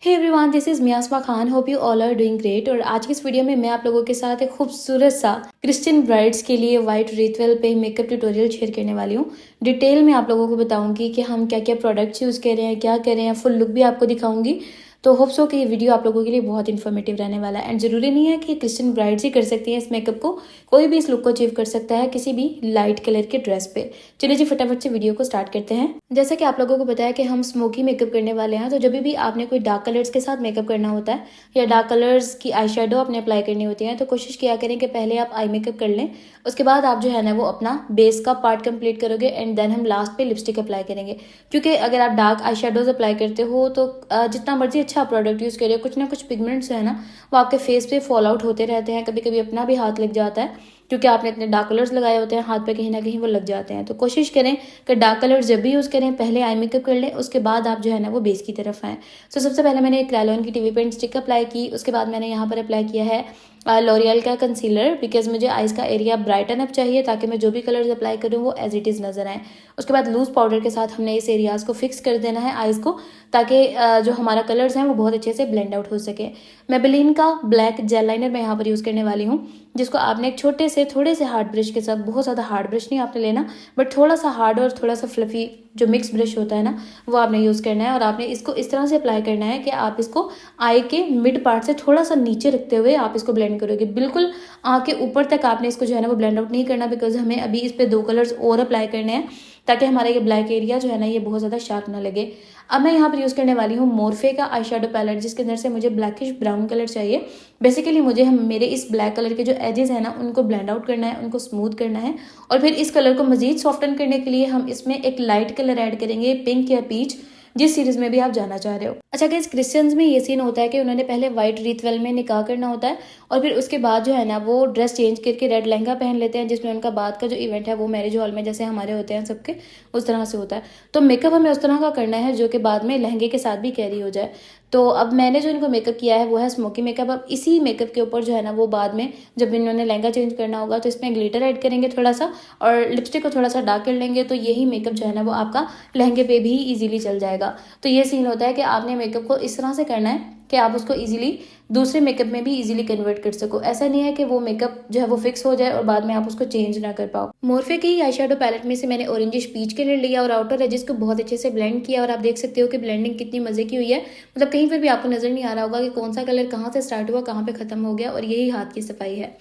Hey everyone, this is मियास्मा Khan. Hope you all are doing great. और आज की इस वीडियो में मैं आप लोगों के साथ एक खूबसूरत सा क्रिश्चियन ब्राइड्स के लिए वाइट रिचुअल पे मेकअप ट्यूटोरियल शेयर करने वाली हूँ। डिटेल में आप लोगों को बताऊंगी कि हम क्या क्या प्रोडक्ट्स यूज़ कर रहे हैं, क्या कर रहे हैं, फुल लुक भी आपको दिखाऊंगी। तो होप सो कि ये वीडियो आप लोगों के लिए बहुत इन्फॉर्मेटिव रहने वाला है। एंड ज़रूरी नहीं है कि क्रिश्चियन ब्राइड्स ही कर सकती हैं इस मेकअप को, कोई भी इस लुक को अचीव कर सकता है किसी भी लाइट कलर के ड्रेस पे। चलिए जी फटाफट से वीडियो को स्टार्ट करते हैं। जैसा कि आप लोगों को बताया कि हम स्मोकी मेकअप करने वाले हैं, तो जब भी आपने कोई डार्क कलर्स के साथ मेकअप करना होता है या डार्क कलर्स की आई शेडो आपने अप्लाई करनी होती है, तो कोशिश किया करें कि पहले आप आई मेकअप कर लें, उसके बाद आप जो है ना वो अपना बेस का पार्ट कंप्लीट करोगे एंड देन हम लास्ट पे लिपस्टिक अप्लाई करेंगे। क्योंकि अगर आप डार्क आई शेडोज अप्लाई करते हो तो जितना मर्जी अच्छा प्रोडक्ट यूज़ करिए, कुछ ना कुछ पिगमेंट्स है ना वो आपके फेस पे फॉल आउट होते रहते हैं। कभी कभी अपना भी हाथ लग जाता है क्योंकि आपने इतने डार्क कलर्स लगाए होते हैं हाथ पे, कहीं ना कहीं वो लग जाते हैं। तो कोशिश करें कि डार्क कलर्स जब भी यूज़ करें पहले आई मेकअप कर लें, उसके बाद आप जो है ना वो बेस की तरफ आएँ। तो सबसे पहले मैंने क्रायोन की टीवी पेंट स्टिक अप्लाई की, उसके बाद मैंने यहाँ पर अप्लाई किया है लॉरियल का कंसीलर, बिकॉज मुझे आइज़ का एरिया ब्राइटन अप चाहिए ताकि मैं जो भी कलर्स अप्लाई करूँ वो एज इट इज़ नजर आए। उसके बाद लूज पाउडर के साथ हमने इस एरियाज़ को फिक्स कर देना है आइज़ को, ताकि जो हमारा कलर्स हैं वो बहुत अच्छे से ब्लेंड आउट हो सके। मेबेलिन का ब्लैक जेल लाइनर मैं यहाँ पर यूज़ करने वाली हूँ, जिसको आपने एक छोटे से थोड़े से हार्ड ब्रश के साथ, बहुत ज़्यादा हार्ड ब्रश नहीं आपने लेना, बट थोड़ा सा हार्ड और थोड़ा सा फ्लफी जो मिक्स ब्रश होता है ना वो आपने यूज़ करना है। और आपने इसको इस तरह से अप्लाई करना है कि आप इसको आई के मिड पार्ट से थोड़ा सा नीचे रखते हुए आप इसको ब्लेंड करोगे। बिल्कुल आँख के ऊपर तक आपने इसको जो है ना वो ब्लेंड आउट नहीं करना, बिकॉज हमें अभी इस पर 2 कलर्स और अप्लाई करने हैं ताकि हमारा ये ब्लैक एरिया जो है ना ये बहुत ज़्यादा शार्प ना लगे। अब मैं यहाँ पर यूज़ करने वाली हूँ मोरफे का आई शेडो पैलेट, जिसके अंदर से मुझे ब्लैकिश ब्राउन कलर चाहिए। बेसिकली मुझे मेरे इस ब्लैक कलर के जो एजेस हैं ना उनको ब्लेंड आउट करना है, उनको स्मूथ करना है। और फिर इस कलर को मजीद सॉफ्टन करने के लिए हम इसमें एक लाइट कलर ऐड करेंगे, पिंक या पीच, जिस सीरीज में भी आप जाना चाह रहे हो। अच्छा गाइस, क्रिश्चियंस में ये सीन होता है कि उन्होंने पहले व्हाइट रिचुअल में निकाह करना होता है और फिर उसके बाद जो है ना वो ड्रेस चेंज करके रेड लहंगा पहन लेते हैं, जिसमें उनका बाद का जो इवेंट है वो मैरिज हॉल में जैसे हमारे होते हैं सबके उस तरह से होता है। तो मेकअप हमें उस तरह का करना है जो कि बाद में लहंगे के साथ भी कैरी हो जाए। तो अब मैंने जो इनको मेकअप किया है वो है स्मोकी मेकअप। अब इसी मेकअप के ऊपर जो है ना वो बाद में जब इन्होंने लहंगा चेंज करना होगा तो इसमें ग्लिटर ऐड करेंगे थोड़ा सा और लिपस्टिक को थोड़ा सा डार्क कर लेंगे, तो यही मेकअप जो है ना वो आपका लहंगे पे भी इजीली चल जाएगा। तो ये सीन होता है कि आपने मेकअप को इस तरह से करना है कि आप उसको इजीली दूसरे मेकअप में भी इजीली कन्वर्ट कर सको। ऐसा नहीं है कि वो मेकअप जो है वो फिक्स हो जाए और बाद में आप उसको चेंज ना कर पाओ। मोरफे की आई शेडो पैलेट में से मैंने ऑरेंजिश पीच कलर लिया और आउटर एजेस को बहुत अच्छे से ब्लेंड किया और आप देख सकते हो कि ब्लेंडिंग कितनी मजे की हुई है। मतलब कहीं पर भी आपको नजर नहीं आ रहा होगा कि कौन सा कलर कहाँ से स्टार्ट हुआ कहाँ पे खत्म हो गया, और यही हाथ की सफाई है।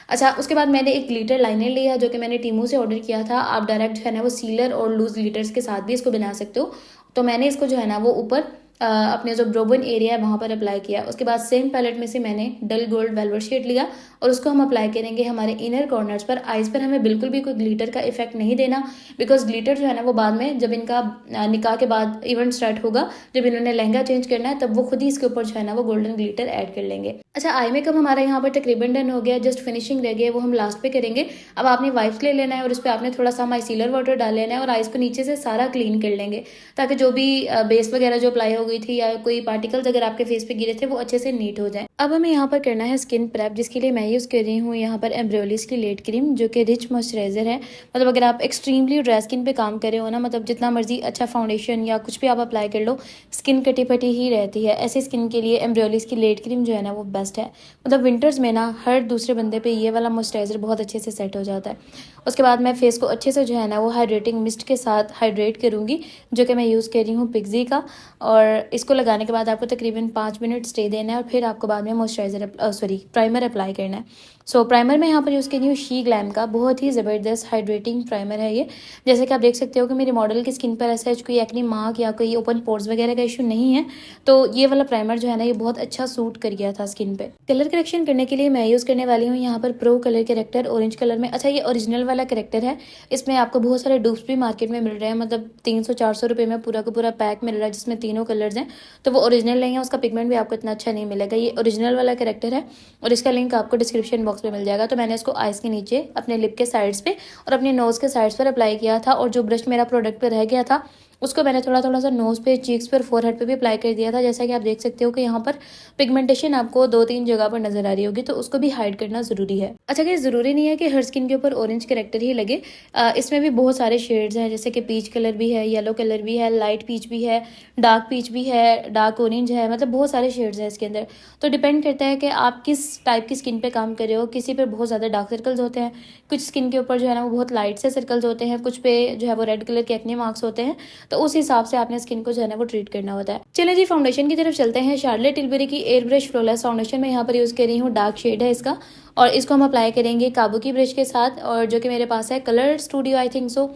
अच्छा, उसके बाद मैंने एक ग्लिटर लाइनर लिया जो कि मैंने टीमू से ऑर्डर किया था। आप डायरेक्ट जो है ना वो सीलर और लूज ग्लिटर्स के साथ भी इसको बना सकते हो। तो मैंने इसको जो है ना वो ऊपर अपने जो ब्रोबन एरिया है वहाँ पर अप्लाई किया। उसके बाद सेम पैलेट में से मैंने डल गोल्ड वेलवेट शेड लिया और उसको हम अप्लाई करेंगे हमारे इनर कॉर्नर्स पर। आइज पर हमें बिल्कुल भी कोई ग्लिटर का इफेक्ट नहीं देना, बिकॉज ग्लिटर जो है ना वो बाद में जब इनका निकाह के बाद इवेंट स्टार्ट होगा, जब इन्होंने लहंगा चेंज करना है, तब वो खुद ही इसके ऊपर जो है ना वो गोल्डन ग्लिटर ऐड कर लेंगे। अच्छा, आई मेकअप हमारा यहाँ पर तकरीबन डन हो गया, जस्ट फिनिशिंग रह गई है, वो हम लास्ट पे करेंगे। अब आपने वाइप्स ले लेना है और उस पर आपने थोड़ा सा माइसीलर वाटर डाल लेना है और आइज को नीचे से सारा क्लीन कर लेंगे ताकि जो भी बेस वगैरह जो अप्लाई हो गई थी या कोई पार्टिकल्स अगर आपके फेस पे गिरे थे वो अच्छे से नीट हो जाए। अब हमें यहाँ पर करना है स्किन प्रेप, जिसके लिए मैं यूज़ कर रही हूँ यहाँ पर एम्ब्रोलिस की लेट क्रीम, जो कि रिच मॉइस्चराइजर है। मतलब अगर आप एक्सट्रीमली ड्राई स्किन पे काम कर रहे हो ना, मतलब जितना मर्जी अच्छा फाउंडेशन या कुछ भी आप अप्लाई कर लो, स्किन कटी पटी ही रहती है। ऐसी स्किन के लिए एम्ब्रोलिस की लेट क्रीम जो है ना वो बेस्ट है। मतलब विंटर्स में ना हर दूसरे बंदे पे ये वाला मॉइस्चराइजर बहुत अच्छे से सेट हो जाता है। उसके बाद मैं फेस को अच्छे से जो है ना वो हाइड्रेटिंग मिस्ट के साथ हाइड्रेट करूँगी, जो कि मैं यूज़ कर रही हूँ पिक्जी का। और इसको लगाने के बाद आपको तकरीबन 5 मिनट स्टे देना है और फिर आपको बाद में प्राइमर अप्लाई करना है। सो प्राइमर मैं यहाँ पर यूज़ कर रही हूँ शी ग्लैम का, बहुत ही ज़बरदस्त हाइड्रेटिंग प्राइमर है ये। जैसे कि आप देख सकते हो कि मेरे मॉडल की स्किन पर ऐसा कोई एक्ने मार्क या कोई ओपन पोर्स वगैरह का इशू नहीं है, तो ये वाला प्राइमर जो है ना ये बहुत अच्छा सूट कर गया था स्किन पे। कलर करेक्शन करने के लिए मैं यूज़ करने वाली हूँ यहाँ पर pro colour corrector orange colour में। अच्छा, ये ओरिजिनल वाला करेक्टर है, इसमें आपको बहुत सारे डूप्स भी मार्केट में मिल रहे हैं, मतलब 300-400 रुपये में पूरा का पूरा पैक मिल रहा है जिसमें तीनों कलर्स हैं। तो वो ओरिजिनल नहीं है, उसका पिगमेंट भी आपको इतना अच्छा नहीं मिलेगा। ये ओरिजिनल वाला करेक्टर है और इसका लिंक आपको डिस्क्रिप्शन बॉक्स में मिल जाएगा। तो मैंने इसको आइज के नीचे, अपने लिप के साइड्स पे और अपने नोज के साइड्स पर अप्लाई किया था, और जो ब्रश मेरा प्रोडक्ट पे रह गया था उसको मैंने थोड़ा थोड़ा सा नोज पे, चीक्स पर, फोरहेड पे भी अप्लाई कर दिया था। जैसा कि आप देख सकते हो कि यहाँ पर पिगमेंटेशन आपको 2-3 जगह पर नजर आ रही होगी, तो उसको भी हाइड करना जरूरी है। अच्छा, कि जरूरी नहीं है कि हर स्किन के ऊपर ऑरेंज करेक्टर ही लगे। इसमें भी बहुत सारे शेड्स हैं, जैसे कि पीच कलर भी है, येलो कलर भी है, लाइट पीच भी है, डार्क पीच भी है, डार्क ऑरेंज है, मतलब बहुत सारे शेड्स हैं इसके अंदर। तो डिपेंड करता है कि आप किस टाइप की स्किन पे काम कर रहे हो। किसी पर बहुत ज़्यादा डार्क सर्कल्स होते हैं, कुछ स्किन के ऊपर जो है ना वो बहुत लाइट से सर्कल्स होते हैं, कुछ पे जो है वो रेड कलर के एक्ने मार्क्स होते हैं। तो उस हिसाब से आपने स्किन को जो है ना वो ट्रीट करना होता है। चलिए जी, फाउंडेशन की तरफ चलते हैं। शार्लेट टिलबरी की एयर ब्रश फ्लॉलेस फाउंडेशन मैं यहाँ पर यूज़ कर रही हूँ, डार्क शेड है इसका, और इसको हम अप्लाई करेंगे काबू की ब्रश के साथ, और जो कि मेरे पास है colour studio, I think so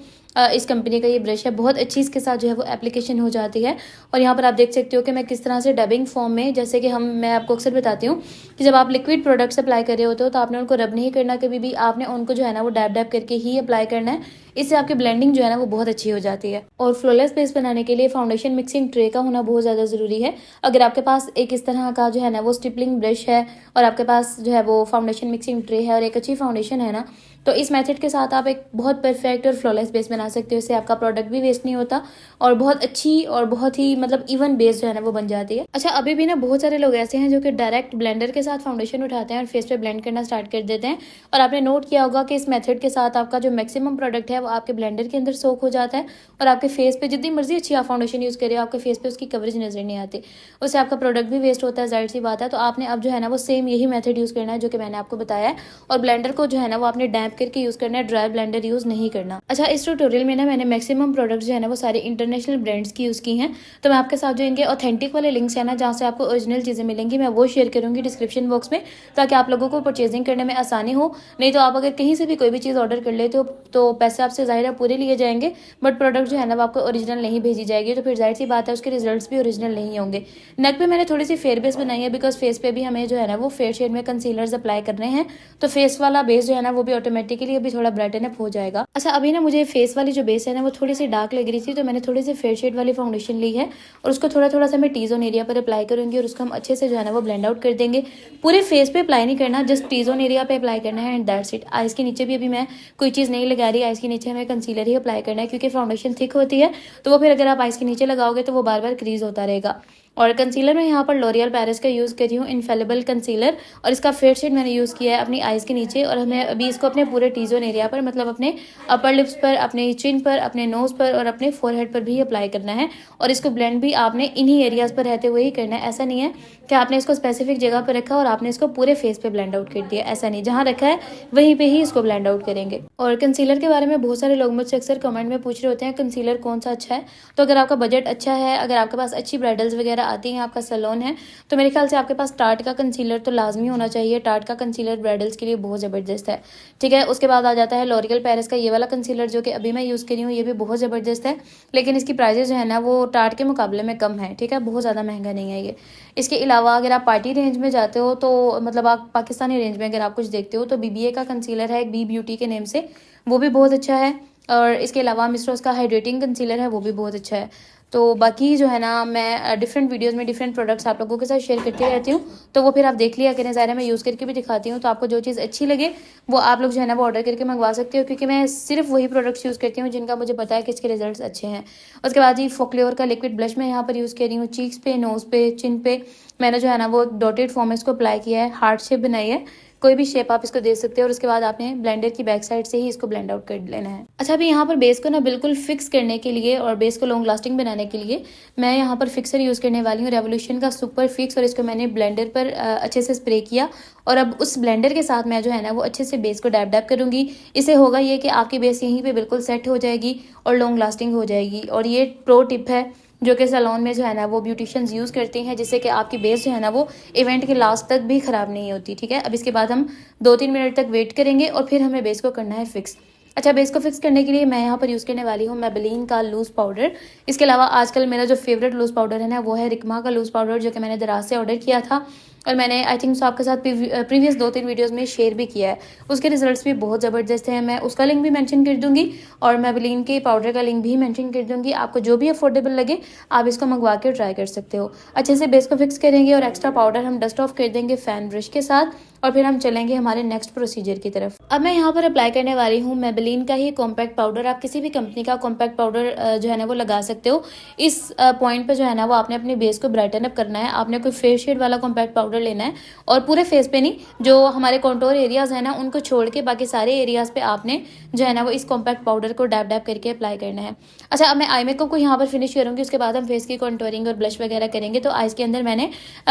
इस कंपनी का ये ब्रश है। बहुत अच्छी इसके साथ जो है वो एप्लीकेशन हो जाती है। और यहाँ पर आप देख सकते हो कि मैं किस तरह से डबिंग फॉर्म में, जैसे कि मैं आपको अक्सर बताती हूँ कि जब आप लिक्विड प्रोडक्ट्स अप्लाई कर रहे होते हो तो आपने उनको रब नहीं करना कभी भी, आपने उनको जो है ना वो डैब डैब करके ही अप्लाई करना है। इससे आपकी ब्लेंडिंग जो है ना वो बहुत अच्छी हो जाती है। और फ्लॉलेस बेस बनाने के लिए फाउंडेशन मिक्सिंग ट्रे का होना बहुत ज़्यादा ज़रूरी है। अगर आपके पास एक इस तरह का जो है ना वो स्टिपलिंग ब्रश है और आपके पास जो है वो फाउंडेशन मिक्सिंग ट्रे है और एक अच्छी फाउंडेशन है ना, तो इस मेथड के साथ आप एक बहुत परफेक्ट और फ्लॉलेस बेस बना सकते हो। इससे आपका प्रोडक्ट भी वेस्ट नहीं होता और बहुत अच्छी और बहुत ही मतलब इवन बेस जो है ना वो बन जाती है। अच्छा, अभी भी ना बहुत सारे लोग ऐसे हैं जो कि डायरेक्ट ब्लेंडर के साथ फाउंडेशन उठाते हैं और फेस पे ब्लेंड करना स्टार्ट कर देते हैं। और आपने नोट किया होगा कि इस मेथड के साथ आपका जो मैक्सिमम प्रोडक्ट है वो आपके ब्लेंडर के अंदर सोक हो जाता है और आपके फेस पे जितनी मर्जी अच्छी आप फाउंडेशन यूज़ करें, आपके फेस पे उसकी कवरेज नजर नहीं आती, उससे आपका प्रोडक्ट भी वेस्ट होता है, जाहिर सी बात है। तो आपने अब जो है ना वो सेम यही मेथड यूज़ करना है जो कि मैंने आपको बताया है। और ब्लेंडर को जो है ना वो आपने डैम्प करके यूज़ करना है, ड्राई ब्लेंडर यूज़ नहीं करना। अच्छा, इस ट्यूटोरियल में ना मैंने मैक्सिमम प्रोडक्ट्स जो है ना वो सारे इंटरनेशनल ब्रांड्स की यूज़ की हैं। तो मैं आपके साथ जो इनके ऑथेंटिक वाले लिंक्स है ना जहाँ से आपको ओरिजिनल चीज़ें मिलेंगी, मैं वो शेयर करूँगी डिस्क्रिप्शन बॉक्स में, ताकि आप लोगों को परचेजिंग करने में आसानी हो। नहीं तो आप अगर कहीं से भी कोई भी चीज़ ऑर्डर कर लेते हो तो पैसे आपसे ज़ाहिर है पूरे लिए जाएंगे, बट प्रोडक्ट जो है ना वो आपको ओरिजिनल नहीं भेजी जाएगी, तो फिर जाहिर सी बात है उसके रिजल्ट्स भी ओरिजिनल नहीं होंगे। नेक पे मैंने थोड़ी सी फेयर बेस बनाई है, बिकॉज फेस पे भी हमें जो है ना वो फेयर शेड में कंसीलर्स अप्लाई करने हैं, तो फेस वाला बेस जो है ना वो भी ऑटोमेटिकली अभी थोड़ा ब्राइटन अप हो जाएगा। अच्छा, अभी ना मुझे फेस वाली जो बेस है ना वो थोड़ी सी डार्क लग रही थी, तो मैंने थोड़ी सी फेयर शेड वाली फाउंडेशन ली है और उसको थोड़ा थोड़ा सा मैं टी जोन एरिया पर अप्लाई करूंगी और उसको हम अच्छे से जो है ना वो ब्लेंड आउट कर देंगे। पूरे फेस पे अप्लाई नहीं करना, जस्ट टी जोन एरिया पे अप्लाई करना है एंड दैट्स इट। आइज के नीचे भी अभी मैं कोई चीज़ नहीं लगा रही, आइज के नीचे हमें कंसीलर ही अप्लाई करना है, क्योंकि फाउंडेशन थिक होती है तो वो फिर अगर आप आइज के नीचे लगाओगे तो वो बार बार क्रीज होता रहेगा। और कंसीलर में यहाँ पर लॉरियल पेरिस का यूज़ कर रही हूँ, इनफेलिबल कंसीलर, और इसका फेयर शेड मैंने यूज़ किया है अपनी आइज़ के नीचे। और हमें अभी इसको अपने पूरे टी जोन एरिया पर, मतलब अपने अपर लिप्स पर, अपने चिन पर, अपने नोज़ पर और अपने फोरहेड पर भी अप्लाई करना है। और इसको ब्लेंड भी आपने इन्हीं एरियाज़ पर रहते हुए ही करना है। ऐसा नहीं है कि आपने इसको स्पेसिफिक जगह पर रखा और आपने इसको पूरे फेस पे ब्लेंड आउट कर दिया, ऐसा नहीं, जहाँ रखा है वहीं पे ही इसको ब्लेंड आउट करेंगे। और कंसीलर के बारे में बहुत सारे लोग मुझसे अक्सर कमेंट में पूछ रहे होते हैं कंसीलर कौन सा अच्छा है। तो अगर आपका बजट अच्छा है, अगर आपके पास अच्छी ब्राइडल्स वगैरह आती हैं, आपका सैलून है, तो मेरे ख्याल से आपके पास टार्ट का कंसीलर तो लाजमी होना चाहिए। टार्ट का कंसीलर ब्राइडल्स के लिए बहुत ज़बरदस्त है, ठीक है। उसके बाद आ जाता है लॉरियल पेरिस का ये वाला कंसीलर, जो कि अभी मैं यूज़ करी हूँ, ये भी बहुत ज़बरदस्त है, लेकिन इसकी प्राइजेस जो है ना वो टार्ट के मुकाबले में कम है, ठीक है, बहुत ज़्यादा महंगा नहीं है ये। इसके अलावा अगर आप पार्टी रेंज में जाते हो, तो मतलब आप पाकिस्तानी रेंज में अगर आप कुछ देखते हो, तो BBA का कंसीलर है एक, बी ब्यूटी के नेम से, वो भी बहुत अच्छा है। और इसके अलावा मिस्ट्रोस का हाइड्रेटिंग कंसीलर है, वो भी बहुत अच्छा है। तो बाकी जो है ना मैं डिफरेंट वीडियोस में डिफरेंट प्रोडक्ट्स आप लोगों के साथ शेयर करती रहती हूँ, तो वो फिर आप देख लिया करें। ज़ाहिर है मैं यूज़ करके भी दिखाती हूँ, तो आपको जो चीज़ अच्छी लगे वो आप लोग जो है ना वो ऑर्डर करके मंगवा सकते हो, क्योंकि मैं सिर्फ वही प्रोडक्ट्स यूज़ करती हूँ जिनका मुझे पता है कि इसके रिजल्ट्स अच्छे हैं। उसके बाद जी फोक्लियोर का लिक्विड ब्लश मैं यहाँ पर यूज़ कर रही हूँ, चीक्स पे, नोज़ पे, चिन पे मैंने जो है ना वो डॉटेड फॉर्म में इसको अप्लाई किया है, हार्ट शेप बनाई है, कोई भी शेप आप इसको दे सकते हो। और उसके बाद आपने ब्लेंडर की बैक साइड से ही इसको ब्लेंड आउट कर लेना है। अच्छा, अभी यहाँ पर बेस को ना बिल्कुल फिक्स करने के लिए और बेस को लॉन्ग लास्टिंग बनाने के लिए मैं यहाँ पर फिक्सर यूज़ करने वाली हूँ, रेवोल्यूशन का सुपर फिक्स, और इसको मैंने ब्लेंडर पर अच्छे से स्प्रे किया। और अब उस ब्लेंडर के साथ मैं जो है ना वो अच्छे से बेस को डैप डैप करूँगी। इससे होगा ये कि आपकी बेस यहीं पे बिल्कुल सेट हो जाएगी और लॉन्ग लास्टिंग हो जाएगी। और ये प्रो टिप है जो कि सैलून में जो है ना वो ब्यूटिशियंस यूज़ करती हैं, जिससे कि आपकी बेस जो है ना वो इवेंट के लास्ट तक भी ख़राब नहीं होती, ठीक है। अब इसके बाद हम 2-3 मिनट तक वेट करेंगे और फिर हमें बेस को करना है फिक्स। अच्छा, बेस को फिक्स करने के लिए मैं यहाँ पर यूज़ करने वाली हूँ मेबेलिन का लूज़ पाउडर। इसके अलावा आजकल मेरा जो फेवरेट लूज़ पाउडर है ना वो है रिकमा का लूज़ पाउडर, जो कि मैंने दराज से ऑर्डर किया था। और मैंने आई थिंक सो आपके साथ प्रीवियस 2-3 वीडियोज़ में शेयर भी किया है। उसके रिजल्ट्स भी बहुत ज़बरदस्त हैं। मैं उसका लिंक भी मेंशन कर दूँगी और मेबेलिन के पाउडर का लिंक भी मेंशन कर दूँगी। आपको जो भी अफोर्डेबल लगे आप इसको मंगवा के ट्राई कर सकते हो। अच्छे से बेस को फिक्स करेंगे और एक्स्ट्रा पाउडर हम डस्ट ऑफ कर देंगे फैन ब्रश के साथ और फिर हम चलेंगे हमारे नेक्स्ट प्रोसीजर की तरफ। अब मैं यहाँ पर अप्लाई करने वाली हूँ मेबेलिन का ही कॉम्पैक्ट पाउडर। आप किसी भी कंपनी का कॉम्पैक्ट पाउडर जो है ना वो लगा सकते हो। इस पॉइंट पे जो है ना वो आपने अपने बेस को ब्राइटन अप करना है। आपने कोई फेस शेड वाला कॉम्पैक्ट पाउडर लेना है और पूरे फेस पे नहीं, जो हमारे कॉन्टोर एरियाज है ना उनको छोड़ के बाकी सारे एरियाज पे आपने जो है ना वो इस कॉम्पैक्ट पाउडर को डैब डैब करके अप्लाई करना है। अच्छा, अब मैं आई मेकअप को यहाँ पर फिनिश करूँगी, उसके बाद हम फेस की कॉन्टोरिंग और ब्लश वगैरह करेंगे। तो आइज के अंदर मैंने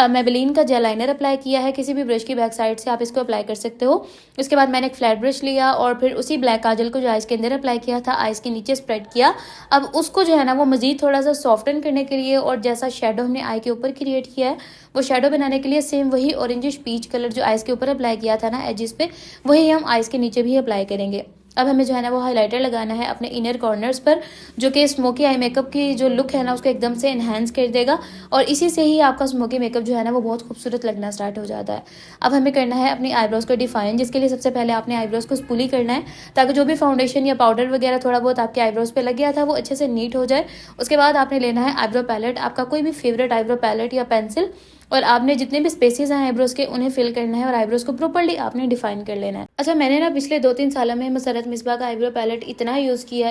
मेबेलिन का जेल लाइनर अप्लाई किया है। किसी भी ब्रश की बैक साइड से आप इसको अप्लाई कर सकते हो। उसके बाद मैंने एक फ्लैट ब्रश लिया और फिर उसी ब्लैक काजल को जो आइज के अंदर अप्लाई किया था आइज के नीचे स्प्रेड किया। अब उसको जो है ना वो मजीद थोड़ा सा सॉफ्टन करने के लिए और जैसा शेडो हमने आई के ऊपर क्रिएट किया है वो शेडो बनाने के लिए सेम वही ऑरेंजिश पीच कलर जो आइज के ऊपर अप्लाई किया था ना एजिस पे, वही हम आइज के नीचे भी अप्लाई करेंगे। अब हमें जो है ना वो हाइलाइटर लगाना है अपने इनर कॉर्नर्स पर, जो कि स्मोकी आई मेकअप की जो लुक है ना उसको एकदम से इन्हांस कर देगा और इसी से ही आपका स्मोकी मेकअप जो है ना वो बहुत खूबसूरत लगना स्टार्ट हो जाता है। अब हमें करना है अपनी आईब्रोज को डिफाइन, जिसके लिए सबसे पहले आपने आईब्रोज को स्पूली करना है ताकि जो भी फाउंडेशन या पाउडर वगैरह थोड़ा बहुत आपके आईब्रोज पे लग गया था वो अच्छे से नीट हो जाए। उसके बाद आपने लेना है आईब्रो पैलेट, आपका कोई भी फेवरेट आईब्रो पैलेट या पेंसिल, और आपने जितने भी स्पेसेस हैं आईब्रोज के उन्हें फिल करना है और आईब्रोज को प्रॉपर्ली आपने डिफाइन कर लेना है। अच्छा, मैंने ना पिछले 2-3 सालों में मसरत मिसबा का आईब्रो पैलेट इतना यूज़ किया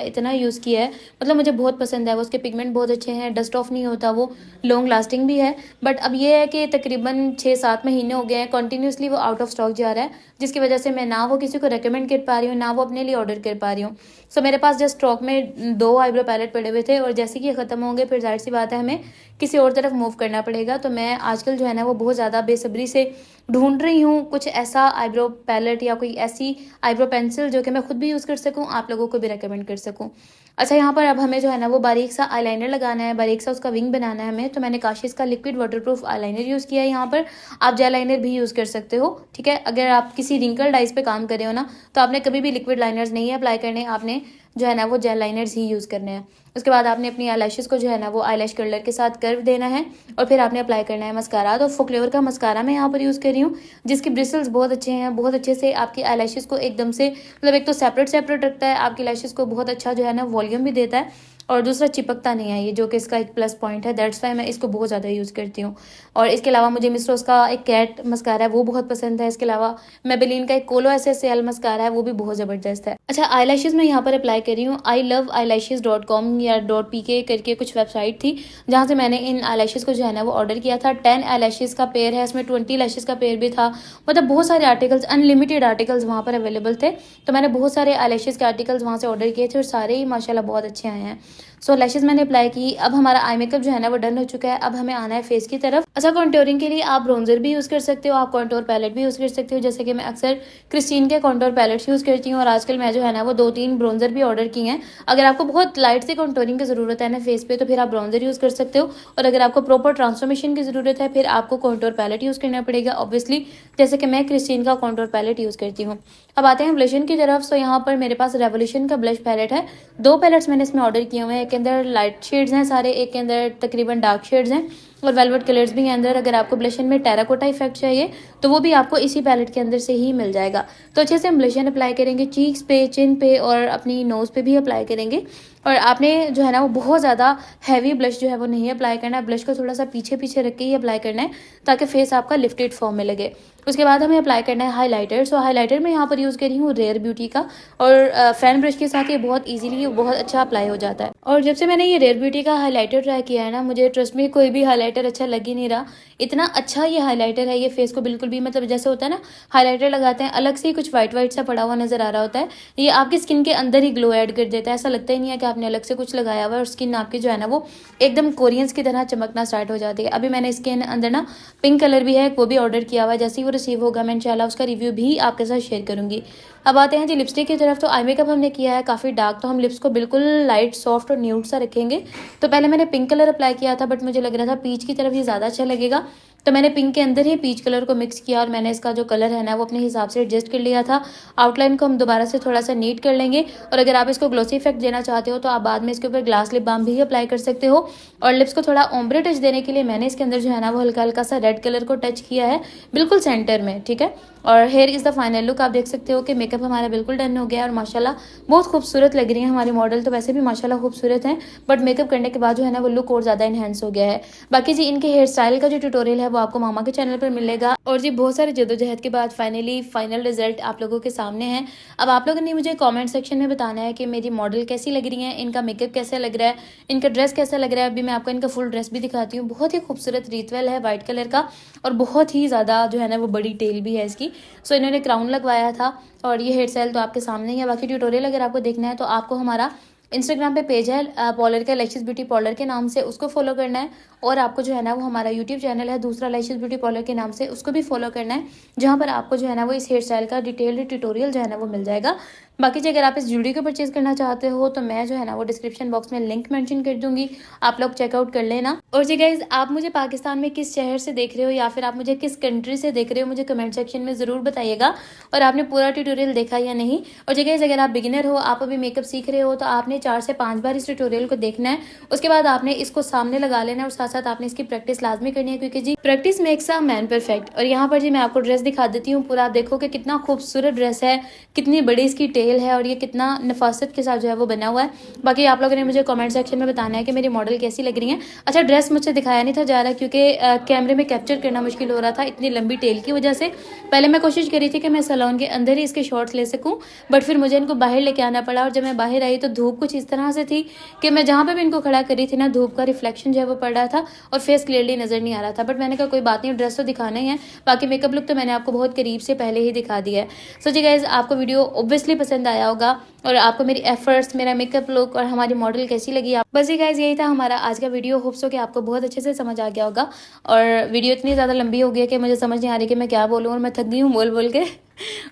है, मतलब मुझे बहुत पसंद है। वो उसके पिगमेंट बहुत अच्छे हैं, डस्ट ऑफ नहीं होता, वो लॉन्ग लास्टिंग भी है। बट अब ये है कि तकरीबन 6-7 महीने हो गए हैं कंटिन्यूसली वो आउट ऑफ स्टॉक जा रहा है, जिसकी वजह से मैं ना वो किसी को रिकमेंड कर पा रही हूँ ना वो अपने लिए ऑर्डर कर पा रही हूँ। सो मेरे पास जस्ट स्टॉक में 2 आईब्रो पैलेट पड़े हुए थे और जैसे कि ये ख़त्म होंगे फिर जाहिर सी बात है हमें किसी और तरफ मूव करना पड़ेगा। तो मैं आजकल जो है ना वो बहुत ज़्यादा बेसब्री से ढूंढ रही हूँ कुछ ऐसा आईब्रो पैलेट या कोई ऐसी आईब्रो पेंसिल जो कि मैं खुद भी यूज़ कर सकूँ, आप लोगों को भी रेकमेंड कर सकूँ। अच्छा, यहाँ पर अब हमें जो है ना वो बारीक सा आईलाइनर लगाना है, बारीक सा उसका विंग बनाना है हमें। तो मैंने काशिश का लिक्विड वाटरप्रूफ आईलाइनर यूज़ किया है। यहाँ पर आप जेल लाइनर भी यूज़ कर सकते हो, ठीक है। अगर आप किसी रिंकल डाइज पे काम कर रहे हो ना तो आपने कभी भी लिक्विड लाइनर्स नहीं अप्लाई करने, आपने जो है ना वो जेल लाइनर्स ही यूज़ करने हैं। उसके बाद आपने अपनी आईलैशेस को जो है ना वो आईलैश कर्लर के साथ कर्व देना है और फिर आपने अप्लाई करना है मस्कारा। तो फोक्लेवर का मस्कारा मैं यहाँ पर यूज़ कर रही हूँ, जिसकी ब्रिसल्स बहुत अच्छे हैं, बहुत अच्छे से आपकी आईलैशेस को एकदम से मतलब एक तो सेपरेट रखता है, आपकी लैशेस को बहुत अच्छा जो है ना वॉल्यूम भी देता है और दूसरा चिपकता नहीं है ये, जो कि इसका एक प्लस पॉइंट है। दैट्स वाई मैं इसको बहुत ज़्यादा यूज़ करती हूँ। और इसके अलावा मुझे मिस्टर उसका एक कैट मस्कारा है वो बहुत पसंद है। इसके अलावा मेबेलिन का एक कोलो SSL मस्कारा है वो भी बहुत ज़बरदस्त है। अच्छा, आईलैशेस मैं यहाँ पर अप्लाई कर रही हूँ। iloveeyelashes.com या .pk करके कुछ वेबसाइट थी जहाँ से मैंने इन आईलैशेस को जो है ना वो ऑर्डर किया था। 10 आईलैशेस का पेयर है, इसमें 20 लैशेस का पेयर भी था। मतलब बहुत सारे आर्टिकल्स, अनलिमिटेड आर्टिकल्स वहाँ पर अवेलेबल थे। तो मैंने बहुत सारे आईलैशेस के आर्टिकल्स वहाँ से ऑर्डर किए थे और सारे ही माशाल्लाह बहुत अच्छे आए हैं। सो लैशेस मैंने अप्लाई की। अब हमारा आई मेकअप जो है ना वो डन हो चुका है। अब हमें आना है फेस की तरफ। अच्छा, कॉन्टोरिंग के लिए आप ब्रोंजर भी यूज़ कर सकते हो, आप कॉन्टोर पैलेट भी यूज़ कर सकते हो। जैसे कि मैं अक्सर क्रिस्टीन के कॉन्टोर पैलेट्स यूज़ करती हूँ और आजकल मैं जो है ना वो 2-3 ब्रोंजर भी ऑर्डर किए हैं। अगर आपको बहुत लाइट से कॉन्टोरिंग की ज़रूरत है ना फेस पे तो फिर आप ब्रोंजर यूज़ कर सकते हो, और अगर आपको प्रॉपर ट्रांसफॉर्मेशन की ज़रूरत है फिर आपको कॉन्टोर पैलेट यूज़ करना पड़ेगा ऑब्वियसली, जैसे कि मैं क्रिस्टीन का कॉन्टोर पैलेट यूज़ करती हूँ। अब आते हैं ब्लशन की तरफ। सो यहाँ पर मेरे पास रेवोल्यूशन का ब्लश पैलेट है। 2 पैलेट्स मैंने इसमें ऑर्डर किए हुए हैं। एक के अंदर लाइट शेड्स हैं सारे, एक के अंदर तकरीबन डार्क शेड्स हैं और वेलवेट कलर्स भी हैं अंदर। अगर आपको ब्लशन में टेराकोटा इफेक्ट चाहिए तो वो भी आपको इसी पैलेट के अंदर से ही मिल जाएगा। तो अच्छे से हम ब्लशन अप्लाई करेंगे चीक्स पे, चिन पे और अपनी नोज़ पे भी अप्लाई करेंगे। और आपने जो है ना वो बहुत ज़्यादा हैवी ब्लश जो है वो नहीं अप्लाई करना है, ब्लश को थोड़ा सा पीछे पीछे रख के ही अप्लाई करना है ताकि फेस आपका लिफ्टेड फॉर्म में लगे। उसके बाद हमें अप्लाई करना है हाइलाइटर। सो हाइलाइटर मैं यहाँ पर यूज़ कर रही हूँ रेयर ब्यूटी का, और फैन ब्रश के साथ ये बहुत ईजिली बहुत अच्छा अप्लाई हो जाता है। और जब से मैंने ये रेयर ब्यूटी का हाइलाइटर ट्राई किया है ना, मुझे ट्रस्ट में कोई भी हाइलाइटर अच्छा लग ही नहीं रहा। इतना अच्छा ये हाइलाइटर है, ये फेस को बिल्कुल भी मतलब जैसे होता है ना हाइलाइटर लगाते हैं अलग से ही कुछ वाइट वाइट सा पड़ा हुआ नजर आ रहा होता है, ये आपकी स्किन के अंदर ही ग्लो ऐड कर देता है। ऐसा लगता ही नहीं है कि आपने अलग से कुछ लगाया हुआ है और स्किन आपकी जो है ना वो एकदम कोरियंस की तरह चमकना स्टार्ट हो जाती है। अभी मैंने इसके अंदर ना पिंक कलर भी है वो भी ऑर्डर किया हुआ है, जैसे ही वो रिसीव होगा मैं इंशाल्लाह उसका रिव्यू भी आपके साथ शेयर करूंगी। अब आते हैं जी लिपस्टिक की तरफ। तो आई मेकअप हमने किया है काफ़ी डार्क, तो हम लिप्स को बिल्कुल लाइट सॉफ्ट और न्यूड सा रखेंगे। तो पहले मैंने पिंक कलर अप्लाई किया था बट मुझे लग रहा था पीच की तरफ ये ज़्यादा अच्छा लगेगा, तो मैंने पिंक के अंदर ही पीच कलर को मिक्स किया और मैंने इसका जो कलर है ना वो अपने हिसाब से एडजस्ट कर लिया था। आउटलाइन को हम दोबारा से थोड़ा सा नीट कर लेंगे और अगर आप इसको ग्लोसी इफेक्ट देना चाहते हो तो आप बाद में इसके ऊपर ग्लास लिप बाम भी अप्लाई कर सकते हो। और लिप्स को थोड़ा ओम्ब्रे टच देने के लिए मैंने इसके अंदर जो है ना वो हल्का हल्का सा रेड कलर को टच किया है, बिल्कुल सेंटर में, ठीक है। और here is the final look. आप देख सकते हो कि मेकअप हमारा बिल्कुल डन हो गया है और माशाल्लाह बहुत खूबसूरत लग रही है हमारी मॉडल। तो वैसे भी माशाल्लाह खूबसूरत हैं, बट मेकअप करने के बाद जो है ना वो लुक और ज़्यादा इन्हेंस हो गया है। बाकी जी इनके हेयर स्टाइल का जो ट्यूटोरियल है वो आपको मामा के चैनल पर मिलेगा। और जी बहुत सारी जद्दोजहद के बाद फाइनली फाइनल रिजल्ट आप लोगों के सामने है। अब आप लोगों ने मुझे कॉमेंट सेक्शन में बताना है कि मेरी मॉडल कैसी लग रही है, इनका मेकअप कैसा लग रहा है, इनका ड्रेस कैसा लग रहा है। अभी मैं आपको इनका फुल ड्रेस भी दिखाती हूँ। बहुत ही खूबसूरत रीतवेल है वाइट कलर का और बहुत ही ज़्यादा जो है ना वो बड़ी टेल भी है इसकी। सो इन्होंने क्राउन लगवाया था और ये हेयर स्टाइल तो आपके सामने ही है। बाकी ट्यूटोरियल अगर आपको देखना है तो आपको हमारा इंस्टाग्राम पे पेज है पॉलर का, लैशेस ब्यूटी पॉलर के नाम से, उसको फॉलो करना है। और आपको जो है ना वो हमारा यूट्यूब चैनल है दूसरा लैशेस ब्यूटी पॉलर के नाम से, उसको भी फॉलो करना है, जहाँ पर आपको जो है ना वो इस हेयर स्टाइल का डिटेल्ड ट्यूटोरियल जो है ना वो मिल जाएगा। बाकी जी अगर आप इस ज्वेलरी को परचेज करना चाहते हो तो मैं जो है ना वो डिस्क्रिप्शन बॉक्स में लिंक मेंशन कर दूंगी, आप लोग चेकआउट कर लेना। और जी गाइज आप मुझे पाकिस्तान में किस शहर से देख रहे हो या फिर आप मुझे किस कंट्री से देख रहे हो मुझे कमेंट सेक्शन में ज़रूर बताइएगा और आपने पूरा ट्यूटोरियल देखा या नहीं। और जी गाइज अगर आप बिगिनर हो, आप अभी मेकअप सीख रहे हो तो आपने 4 से 5 बार इस ट्यूटोरियल को देखना है। उसके बाद आपने इसको सामने लगा लेना और साथ साथ आपने इसकी प्रैक्टिस लाजमी करनी है, क्योंकि जी practice makes a man perfect. और यहाँ पर जी मैं आपको ड्रेस दिखा देती हूँ पूरा। आप देखो कि कितना खूबसूरत ड्रेस है, कितनी बड़ी इसकी टेल है और ये कितना नफासत के साथ जो है वो बना हुआ है। बाकी आप लोगों ने मुझे कमेंट सेक्शन में बताना है कि मेरी मॉडल कैसी लग रही है। अच्छा ड्रेस मुझसे दिखाया नहीं था जा रहा क्योंकि कैमरे में कैप्चर करना मुश्किल हो रहा था इतनी लंबी टेल की वजह से। पहले मैं कोशिश करी थी कि मैं सैलून के अंदर ही इसके शॉर्ट्स ले सकूं, बट फिर मुझे इनको बाहर लेके आना पड़ा। और जब मैं बाहर आई तो धूप कुछ इस तरह से थी कि मैं जहाँ पे भी इनको खड़ा करी थी ना धूप का रिफ्लेक्शन जो है वो पड़ रहा था और फेस क्लियरली नजर नहीं आ रहा था। बट मैंने कहा कोई बात नहीं, ड्रेस तो दिखाना ही है, बाकी मेकअप लुक तो मैंने आपको बहुत करीब से पहले ही दिखा दिया है। सो जी गाइज आपको वीडियो ऑब्वियसली पसंद आया होगा और आपको मेरी एफर्ट्स, मेरा मेकअप लुक और हमारी मॉडल कैसी लगी। आप बस ये गाइज यही था हमारा आज का वीडियो। होप्स हो कि आपको बहुत अच्छे से समझ आ गया होगा। और वीडियो इतनी ज़्यादा लंबी हो गई है कि मुझे समझ नहीं आ रही कि मैं क्या बोलूँ और मैं थक गई हूँ बोल बोल के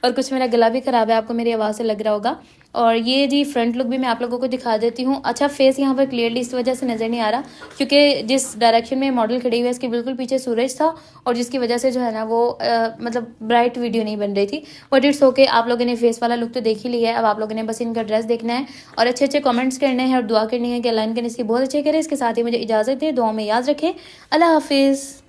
और कुछ मेरा गला भी ख़राब है, आपको मेरी आवाज़ से लग रहा होगा। और ये जी फ्रंट लुक भी मैं आप लोगों को दिखा देती हूँ। अच्छा फेस यहाँ पर क्लियरली इस वजह से नज़र नहीं आ रहा क्योंकि जिस डायरेक्शन में मॉडल खड़ी हुई है इसके बिल्कुल पीछे सूरज था और जिसकी वजह से जो है ना वो मतलब ब्राइट वीडियो नहीं बन रही थी। बट इट्स ओके, आप लोगों ने फेस वाला लुक तो देख ही लिया है। अब आप लोगों ने बस इनका ड्रेस देखना है और अच्छे अच्छे कमेंट्स करने हैं और दुआ करनी है कि अल्लाह इनके इसकी बहुत अच्छे करे। इसके साथ ही मुझे इजाज़त दे, दुआ में याद रखें। अल्लाह हाफिज़।